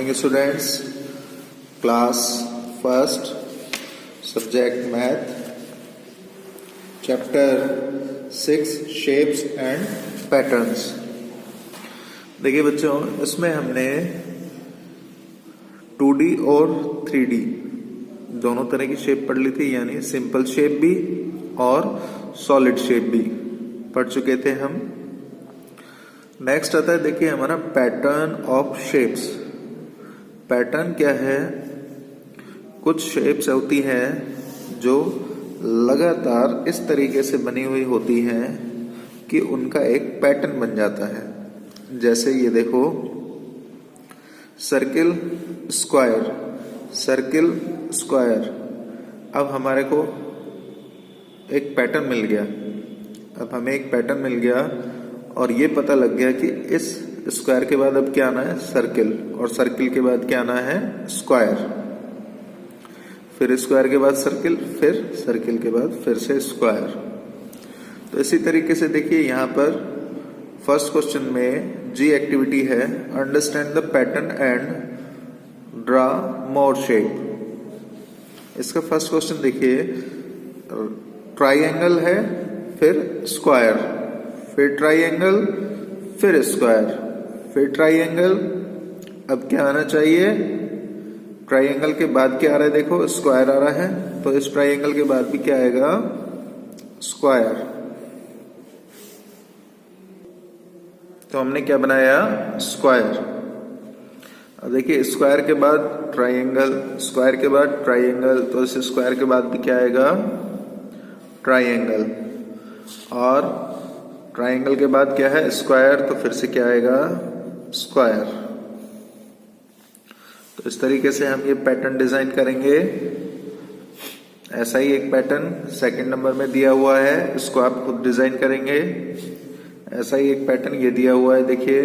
morning students, class first, subject math, chapter 6 shapes and patterns। देखिए बच्चों, इसमें हमने 2D और 3D दोनों तरह की शेप पढ़ ली थी, यानी सिंपल शेप भी और सॉलिड शेप भी पढ़ चुके थे हम। नेक्स्ट आता है देखिए हमारा पैटर्न ऑफ शेप्स। पैटर्न क्या है? कुछ शेप्स होती हैं जो लगातार इस तरीके से बनी हुई होती हैं कि उनका एक पैटर्न बन जाता है। जैसे ये देखो, सर्किल स्क्वायर, सर्किल स्क्वायर। अब हमारे को एक पैटर्न मिल गया। अब हमें एक पैटर्न मिल गया और ये पता लग गया कि इस स्क्वायर के बाद अब क्या आना है? सर्किल, और सर्किल के बाद क्या आना है? स्क्वायर। फिर स्क्वायर के बाद सर्किल, फिर सर्किल के बाद फिर से स्क्वायर। तो इसी तरीके से देखिए यहाँ पर फर्स्ट क्वेश्चन में जी एक्टिविटी है, understand the pattern and draw more shape. इसका फर्स्ट क्वेश्चन देखिए, ट्राइंगल है, फिर स्क्वायर, फिर ट्राइंगल, फिर स्क्वायर, फिर ट्राइंगल। अब क्या आना चाहिए? ट्राइंगल के बाद क्या आ रहा है? देखो स्क्वायर आ रहा है, तो इस ट्राइंगल के बाद भी क्या आएगा? स्क्वायर। तो हमने क्या बनाया? स्क्वायर। अब देखिए स्क्वायर के बाद ट्राइंगल, स्क्वायर के बाद ट्राइंगल, तो इस स्क्वायर के बाद भी क्या आएगा? ट्राइंगल। और ट्राइंगल के बाद क्या है? स्क्वायर, तो फिर से क्या आएगा? स्क्वायर। तो इस तरीके से हम ये पैटर्न डिजाइन करेंगे। ऐसा ही एक पैटर्न सेकंड नंबर में दिया हुआ है, इसको आप खुद डिजाइन करेंगे। ऐसा ही एक पैटर्न ये दिया हुआ है, देखिए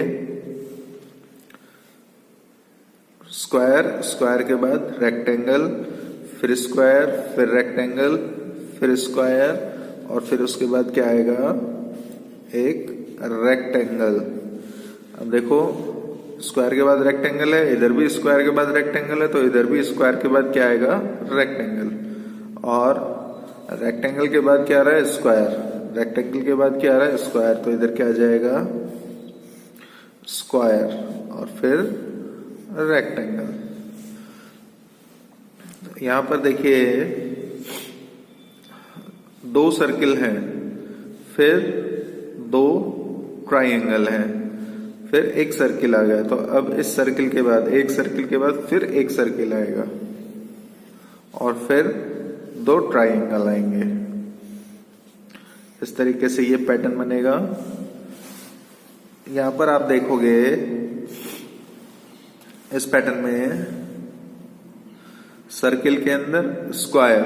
स्क्वायर, स्क्वायर के बाद रेक्टेंगल, फिर स्क्वायर, फिर रेक्टेंगल, फिर स्क्वायर, और फिर उसके बाद क्या आएगा? एक रेक्टेंगल। अब देखो स्क्वायर के बाद रेक्टेंगल है, इधर भी स्क्वायर के बाद रेक्टेंगल है, तो इधर भी स्क्वायर के बाद क्या आएगा? रेक्टेंगल। और रेक्टेंगल के बाद क्या आ रहा है? स्क्वायर। रेक्टेंगल के बाद क्या आ रहा है? स्क्वायर, तो इधर क्या आ जाएगा? स्क्वायर, और फिर रेक्टेंगल। यहां पर देखिए दो सर्किल हैं, फिर दो ट्राइंगल हैं, फिर एक सर्किल आ गया। तो अब इस सर्किल के बाद, एक सर्किल के बाद फिर एक सर्किल आएगा, और फिर दो ट्राइंगल आएंगे। इस तरीके से ये पैटर्न बनेगा। यहां पर आप देखोगे इस पैटर्न में सर्किल के अंदर स्क्वायर,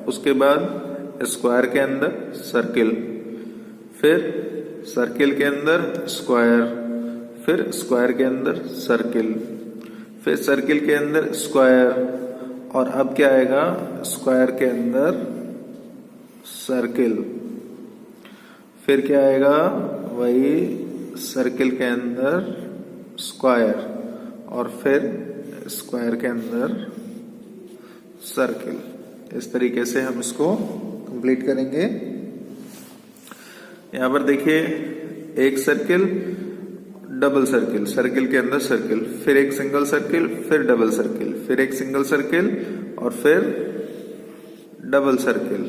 उसके बाद स्क्वायर के अंदर सर्किल, फिर सर्किल के अंदर स्क्वायर, फिर स्क्वायर के अंदर सर्किल, फिर सर्किल के अंदर स्क्वायर, और अब क्या आएगा? स्क्वायर के अंदर सर्किल, फिर क्या आएगा? वही सर्किल के अंदर स्क्वायर, और फिर स्क्वायर के अंदर सर्किल। इस तरीके से हम इसको कंप्लीट करेंगे। यहां पर देखिए एक सर्किल, डबल सर्किल, सर्किल के अंदर सर्किल, फिर एक सिंगल सर्किल, फिर डबल सर्किल, फिर एक सिंगल सर्किल, और फिर डबल सर्किल,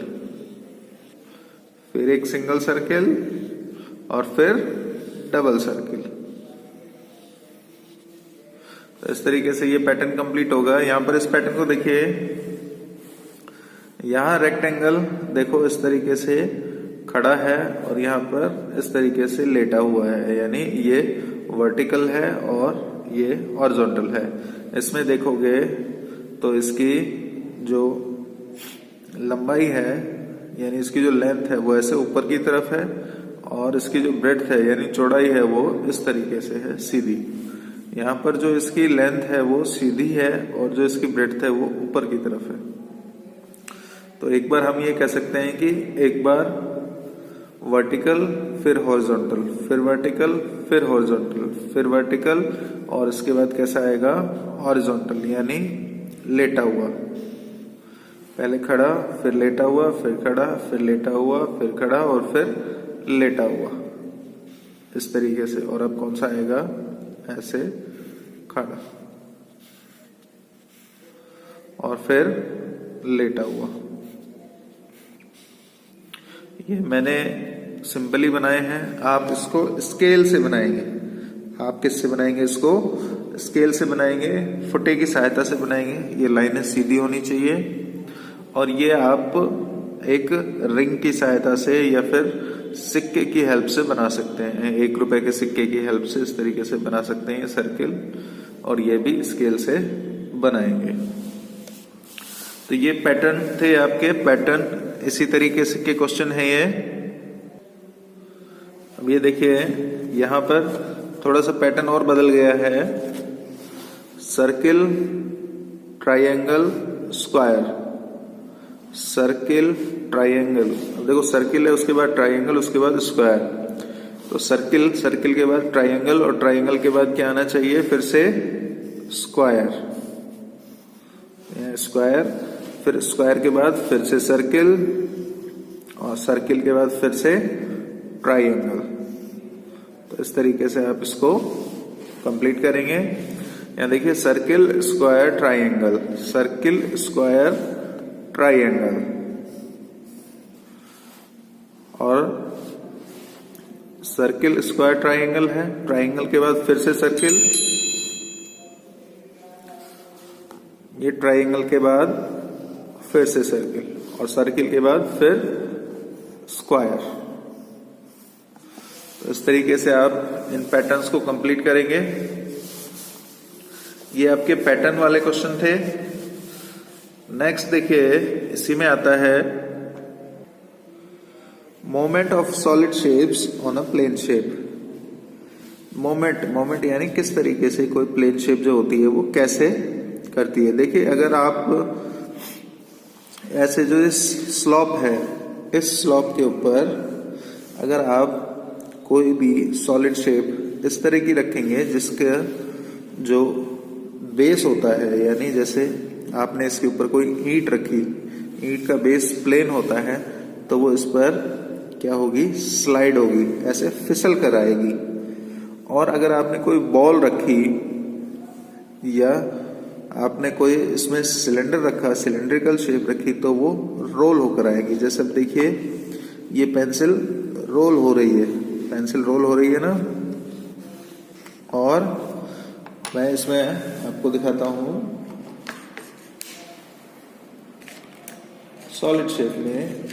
फिर एक सिंगल सर्किल, और फिर डबल सर्किल। तो इस तरीके से ये पैटर्न कंप्लीट होगा। यहां पर इस पैटर्न को देखिए, यहां रेक्टेंगल देखो इस तरीके से खड़ा है, और यहाँ पर इस तरीके से लेटा हुआ है, यानी ये वर्टिकल है और ये हॉरिजॉन्टल है। इसमें देखोगे तो इसकी जो लंबाई है, यानी इसकी जो लेंथ है वो ऐसे ऊपर की तरफ है, और इसकी जो ब्रेड्थ है यानी चौड़ाई है वो इस तरीके से है, सीधी। यहाँ पर जो इसकी लेंथ है वो सीधी है, और जो इसकी ब्रेड्थ है वो ऊपर की तरफ है। तो एक बार हम ये कह सकते हैं कि एक बार वर्टिकल, फिर हॉरिजॉन्टल, फिर वर्टिकल, फिर हॉरिजॉन्टल, फिर वर्टिकल, और इसके बाद कैसा आएगा, हॉरिजॉन्टल, यानी लेटा हुआ। पहले खड़ा, फिर लेटा हुआ, फिर खड़ा, फिर लेटा हुआ, फिर खड़ा, और फिर लेटा हुआ, इस तरीके से। और अब कौन सा आएगा, ऐसे खड़ा, और फिर लेटा हुआ। ये मैंने सिंपली बनाए हैं, आप इसको स्केल से बनाएंगे। आप किससे बनाएंगे, इसको स्केल से बनाएंगे, फुटे की सहायता से बनाएंगे। ये लाइनें सीधी होनी चाहिए, और ये आप एक रिंग की सहायता से या फिर सिक्के की हेल्प से बना सकते हैं। 1 रुपए के सिक्के की हेल्प से इस तरीके से बना सकते हैं ये सर्किल, और ये भी स्केल से बनाएंगे। तो ये पैटर्न थे आपके, पैटर्न इसी तरीके से के क्वेश्चन है ये। अब ये देखिए, यहां पर थोड़ा सा पैटर्न और बदल गया है। Circle, triangle, square, circle, triangle. अब देखो, सर्किल है, उसके बाद ट्राइंगल, उसके बाद स्क्वायर। तो सर्किल, सर्किल के बाद ट्राइंगल, और ट्राइंगल के बाद क्या आना चाहिए, फिर से स्क्वायर, स्क्वायर, फिर स्क्वायर के बाद फिर से सर्किल, और सर्किल के बाद फिर से ट्राइंगल। तो इस तरीके से आप इसको कंप्लीट करेंगे। यहाँ देखिए, circle, square, triangle, circle, square, triangle, और सर्किल, स्क्वायर, ट्राइंगल है। ट्राइंगल के बाद फिर से सर्किल, ये ट्राइंगल के बाद फिर से सर्किल, और सर्किल के बाद फिर स्क्वायर। तो इस तरीके से आप इन पैटर्न्स को कंप्लीट करेंगे। ये आपके पैटर्न वाले क्वेश्चन थे। नेक्स्ट देखिए, इसी में आता है movement of solid shapes on a plane shape. Movement यानी किस तरीके से कोई प्लेन शेप जो होती है वो कैसे करती है। देखिए, अगर आप ऐसे जो इस स्लॉप है, इस स्लॉप के ऊपर अगर आप कोई भी सॉलिड शेप इस तरह की रखेंगे जिसका जो बेस होता है, यानी जैसे आपने इसके ऊपर कोई ईंट रखी, ईंट का बेस प्लेन होता है, तो वो इस पर क्या होगी, स्लाइड होगी, ऐसे फिसल कर आएगी। और अगर आपने कोई बॉल रखी या आपने कोई इसमें सिलेंडर रखा, सिलेंड्रिकल शेप रखी, तो वो रोल होकर आएगी। जैसे अब देखिए, ये पेंसिल रोल हो रही है, पेंसिल रोल हो रही है ना। और मैं इसमें आपको दिखाता हूं सॉलिड शेप में।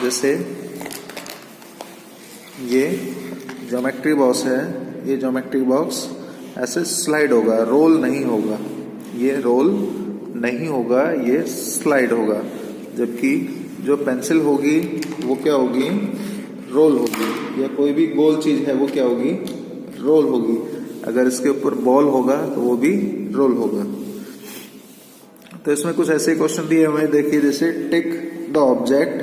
जैसे ये ज्योमेट्री बॉक्स है, ये ज्योमेट्री बॉक्स ऐसे स्लाइड होगा, रोल नहीं होगा। ये रोल नहीं होगा, ये स्लाइड होगा। जबकि जो पेंसिल होगी वो क्या होगी, रोल होगी। या कोई भी गोल चीज है वो क्या होगी, रोल होगी। अगर इसके ऊपर बॉल होगा तो वो भी रोल होगा। तो इसमें कुछ ऐसे क्वेश्चन दिए हमें, देखिए, जैसे take the object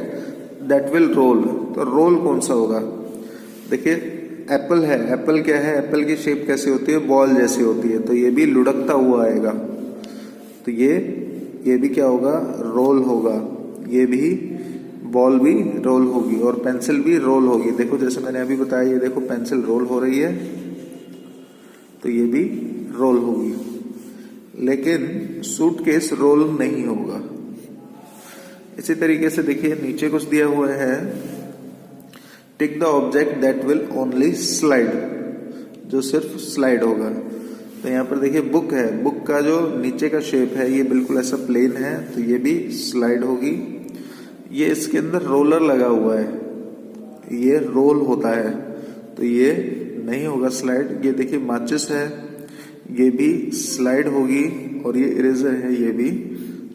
that will roll. तो रोल कौन सा होगा। देखिए, एप्पल है, एप्पल क्या है, एप्पल की शेप कैसी होती है, बॉल जैसी होती है, तो ये भी लुढ़कता हुआ आएगा। तो ये भी क्या होगा, रोल होगा। ये भी बॉल भी रोल होगी, और पेंसिल भी रोल होगी। देखो, जैसे मैंने अभी बताया, ये देखो पेंसिल रोल हो रही है, तो ये भी रोल होगी। लेकिन सूटकेस रोल नहीं होगा। इसी तरीके से देखिए, नीचे कुछ दिया हुआ है, टिक the object that will only slide, जो सिर्फ स्लाइड होगा। तो यहाँ पर देखिए, बुक है, बुक का जो नीचे का शेप है ये बिल्कुल ऐसा प्लेन है, तो ये भी स्लाइड होगी। ये इसके अंदर रोलर लगा हुआ है, ये रोल होता है, तो ये नहीं होगा स्लाइड। ये देखिए, माचिस है, ये भी स्लाइड होगी। और ये इरेजर है, ये भी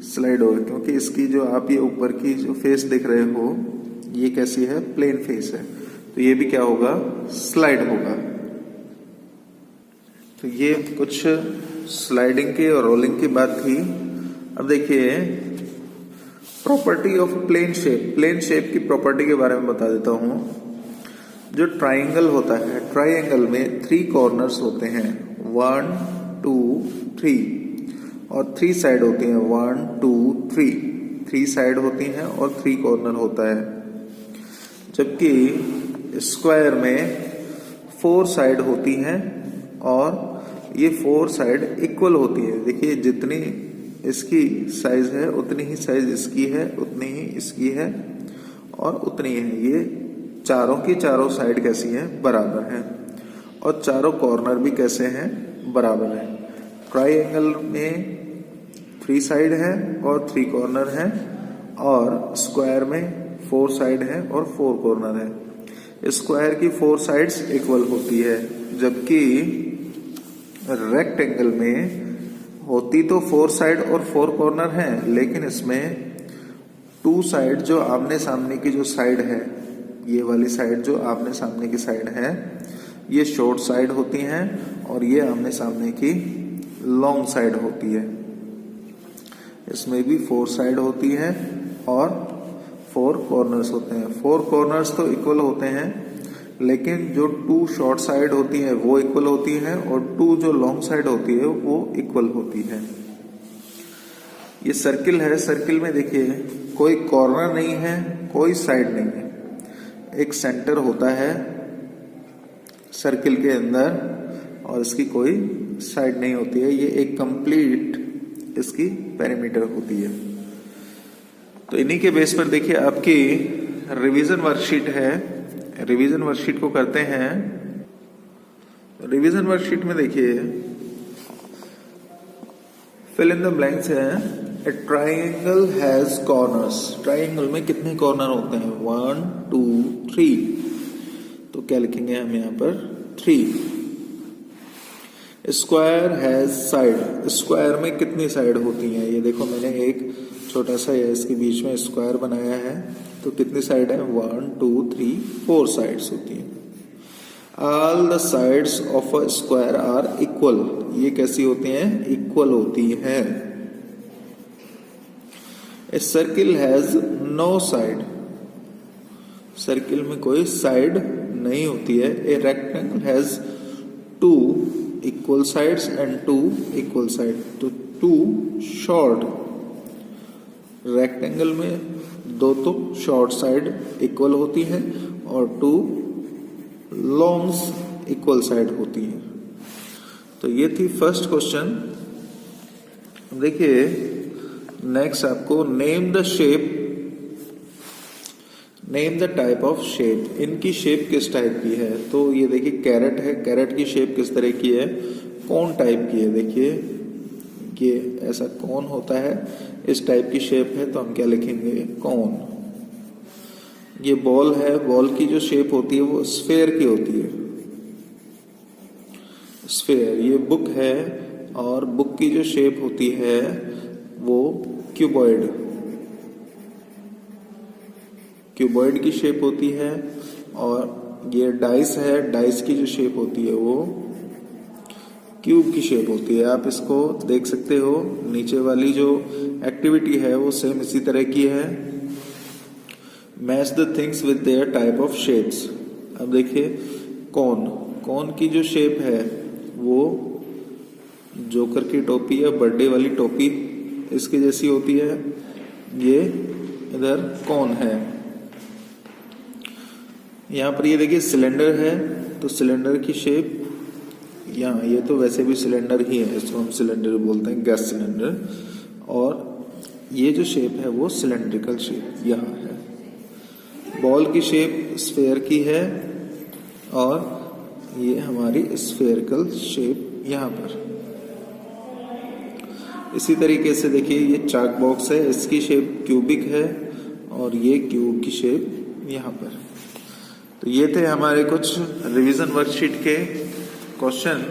स्लाइड होगा, क्योंकि इसकी जो आप ये ऊपर की जो फेस देख रहे हो, ये कैसी है, प्लेन फेस है, तो ये भी क्या होगा, स्लाइड होगा। तो ये कुछ स्लाइडिंग की और रोलिंग की बात थी। अब देखिए property of plane shape, plane shape की प्रॉपर्टी के बारे में बता देता हूं। जो ट्राइंगल होता है, ट्राइंगल में 3 कॉर्नर्स होते हैं, 1 2 3, और 3 साइड होती हैं, 1 2 3, 3 साइड होती हैं और 3 कॉर्नर होता है। जबकि स्क्वायर में 4 साइड होती हैं और ये 4 साइड इक्वल होती है। देखिए जितनी इसकी साइज है उतनी ही साइज इसकी है, उतनी ही इसकी है और उतनी है। ये चारों की चारों साइड कैसी है, बराबर है, और चारों कॉर्नर भी कैसे हैं, बराबर है। ट्राइंगल में 3 साइड है और 3 कॉर्नर है, और स्क्वायर में 4 साइड है और 4 कॉर्नर है। स्क्वायर की 4 साइड्स इक्वल होती है, जबकि रेक्टेंगल में होती तो 4 साइड और 4 कॉर्नर है, लेकिन इसमें 2 साइड जो आमने सामने की जो साइड है, ये वाली साइड जो आमने सामने की साइड है, ये शॉर्ट साइड होती हैं और ये आमने सामने की लॉन्ग साइड होती है। इसमें भी 4 साइड होती है और 4 कॉर्नर्स होते हैं। 4 कॉर्नर्स तो इक्वल होते हैं, लेकिन जो 2 शॉर्ट साइड होती है वो इक्वल होती है और 2 जो लॉन्ग साइड होती है वो इक्वल होती है। ये सर्किल है, सर्किल में देखिए कोई कॉर्नर नहीं है, कोई साइड नहीं है, एक सेंटर होता है सर्किल के अंदर और इसकी कोई साइड नहीं होती है। ये एक कंप्लीट इसकी पेरीमीटर होती है। तो इन्हीं के बेस पर देखिए आपकी रिवीजन वर्कशीट है। रिवीजन वर्कशीट को करते हैं। रिवीजन वर्कशीट में देखिए फिल इन द ब्लैंक्स है। ए ट्राइंगल हैज कॉर्नर्स, ट्राइंगल में कितने कॉर्नर होते हैं, 1 2 3, तो क्या लिखेंगे हम यहाँ पर 3। स्क्वायर हैज साइड, स्क्वायर में कितनी साइड होती हैं, ये देखो मैंने एक छोटा सा इसके बीच में स्क्वायर बनाया है, तो कितनी साइड है, 1 2 3 4 साइड्स होती हैं। All the sides of a square are equal, ये कैसी होती हैं, इक्वल होती हैं। A circle has no side, circle में कोई साइड नहीं होती है। A rectangle has 2 equal sides and 2 equal side, तो 2 शॉर्ट, रेक्टेंगल में 2 तो शॉर्ट साइड इक्वल होती हैं और 2 लॉन्ग इक्वल साइड होती हैं। तो ये थी फर्स्ट क्वेश्चन। देखिए नेक्स्ट आपको name the shape, name the type of shape, इनकी शेप किस टाइप की है। तो ये देखिए कैरेट है, कैरेट की शेप किस तरह की है, कौन टाइप की है। देखिए ये ऐसा कौन होता है, इस टाइप की शेप है, तो हम क्या लिखेंगे, कौन। ये बॉल है, बॉल की जो शेप होती है वो स्फेयर की होती है, स्फेयर। ये बुक है और बुक की जो शेप होती है वो क्यूबॉइड, क्यूबॉइड की शेप होती है। और ये डाइस है, डाइस की जो शेप होती है वो क्यूब की शेप होती है। आप इसको देख सकते हो, नीचे वाली जो एक्टिविटी है वो सेम इसी तरह की है। Match the things with their type of shapes. अब देखिए कौन, कौन की जो शेप है वो जोकर की टोपी या बर्थडे वाली टोपी इसकी जैसी होती है। ये इधर कौन है, यहाँ पर ये देखिए सिलेंडर है, तो सिलेंडर की शेप यहाँ, ये तो वैसे भी सिलेंडर ही है, इसको हम सिलेंडर बोलते हैं, गैस सिलेंडर। और ये जो शेप है वो सिलेंड्रिकल शेप यहाँ है। बॉल की शेप स्फेयर की है और ये हमारी स्फेयरिकल शेप यहाँ पर। इसी तरीके से देखिए ये चाक बॉक्स है, इसकी शेप क्यूबिक है और ये क्यूब की शेप यहाँ पर। तो ये थे हमारे कुछ रिवीजन वर्कशीट के क्वेश्चन,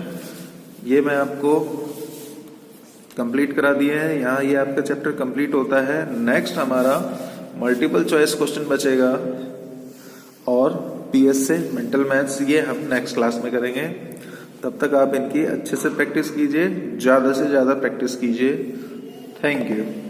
ये मैं आपको कंप्लीट करा दिए हैं। यहाँ ये आपका चैप्टर कंप्लीट होता है। नेक्स्ट हमारा मल्टीपल चॉइस क्वेश्चन बचेगा और पीएस से मेंटल मैथ्स, ये हम नेक्स्ट क्लास में करेंगे। तब तक आप इनकी अच्छे से प्रैक्टिस कीजिए, ज़्यादा से ज़्यादा प्रैक्टिस कीजिए। Thank you.